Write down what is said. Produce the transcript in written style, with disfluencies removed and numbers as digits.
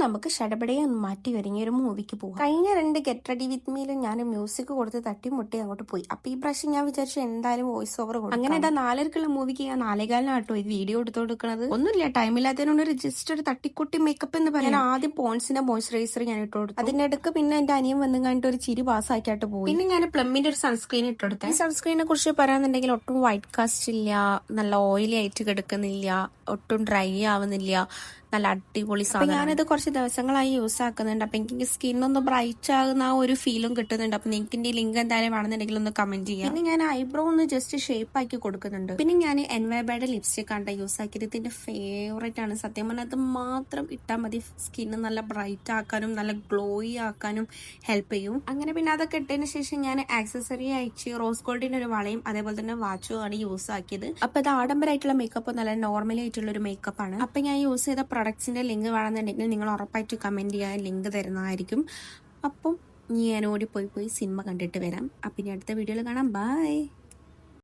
നമുക്ക് ഷടപടയെ ഒന്ന് മാറ്റി ഒരുങ്ങിയ ഒരു മൂവിക്ക് പോകാം. കഴിഞ്ഞ 2 ഗെറ്റ് റെഡി വിത്ത് മീയിലും ഞാൻ മ്യൂസിക് കൊടുത്ത് തട്ടിമുട്ടി അങ്ങോട്ട് പോയി. അപ്പൊ ഈ പ്രാവശ്യം ഞാൻ വിചാരിച്ചു എന്തായാലും വോയിസ് ഓവർ കൊടുക്കും. അങ്ങനെ ഇതാ 4:30 മൂവിക്ക് ഞാൻ 4:15 ഇത് വീഡിയോ എടുത്തു കൊടുക്കുന്നത്. ഒന്നുമില്ല, ടൈമില്ലാത്തതിനോട് ജസ്റ്റ് ഒരു തട്ടിക്കുട്ടി മേക്കപ്പ് എന്ന് പറയാൻ ആദ്യം പോൺസിന്റെ മോയ്സ്ചറൈസർ ഞാൻ ഇട്ട് കൊടുത്തു. അതിന്റെ അടുക്ക് പിന്നെ എന്റെ അനിയൻ വന്നു കണ്ടിട്ട് ഒരു ചിരി പാസ്സാക്കിയിട്ട് പോയി. പിന്നെ ഞാൻ പ്ലമ്മിന്റെ ഒരു സൺസ്ക്രീൻ ഇട്ടെടുത്തു. ഈ സൺസ്ക്രീനെ കുറിച്ച് പറയാന്നുണ്ടെങ്കിൽ ഒട്ടും വൈറ്റ് കാസ്റ്റ് ഇല്ല, നല്ല ഓയിലി ആയിട്ട് കിടക്കുന്നില്ല, ഒട്ടും ഡ്രൈ ആവുന്നില്ല, നല്ല അടിപൊളി സാധനം. ഞാനിത് കുറച്ച് ദിവസങ്ങളായി യൂസ് ആക്കുന്നുണ്ട്. അപ്പൊ എനിക്ക് സ്കിന്നൊന്ന് ബ്രൈറ്റ് ആകുന്ന ആ ഒരു ഫീലും കിട്ടുന്നുണ്ട്. അപ്പൊ നിങ്ങൾക്ക് എന്റെ ലിങ്ക് എന്തായാലും വേണമെന്നുണ്ടെങ്കിൽ ഒന്ന് കമന്റ് ചെയ്യാം. പിന്നെ ഞാൻ ഐബ്രോ ഒന്ന് ജസ്റ്റ് ഷേപ്പ് ആക്കി കൊടുക്കുന്നുണ്ട്. പിന്നെ ഞാൻ എൻവൈബയുടെ ലിപ്സ്റ്റിക് ആണ് യൂസ് ആക്കിയത്. ഇതിന്റെ ഫേവറേറ്റ് ആണ്. സത്യം പറഞ്ഞാൽ അത് മാത്രം ഇട്ടാൽ മതി സ്കിന്ന് നല്ല ബ്രൈറ്റ് ആക്കാനും നല്ല ഗ്ലോയി ആക്കാനും ഹെൽപ്പ് ചെയ്യും. അങ്ങനെ പിന്നെ അതൊക്കെ ഇട്ടതിന് ശേഷം ഞാൻ ആക്സസറി അയച്ച് റോസ് ഗോൾഡിന്റെ ഒരു വളയും അതേപോലെ തന്നെ വാച്ചും ആണ് യൂസ് ആക്കിയത്. അപ്പൊ ഇത് ആഡംബരമായിട്ടുള്ള മേക്കപ്പ് നല്ല നോർമലി ആയിട്ടുള്ള ഒരു മേക്കപ്പ് ആണ്. അപ്പൊ ഞാൻ യൂസ് ചെയ്ത പ്രൊഡക്ട്സിന്റെ ലിങ്ക് വേണമെന്നുണ്ടെങ്കിൽ നിങ്ങൾ ഉറപ്പായിട്ട് കമന്റ് ചെയ്യാൻ ലിങ്ക് തരുന്നതായിരിക്കും. അപ്പം ഞാൻ ഓടി പോയി സിനിമ കണ്ടിട്ട് വരാം. അപ്പം ഇനി അടുത്ത വീഡിയോയിൽ കാണാം. ബൈ.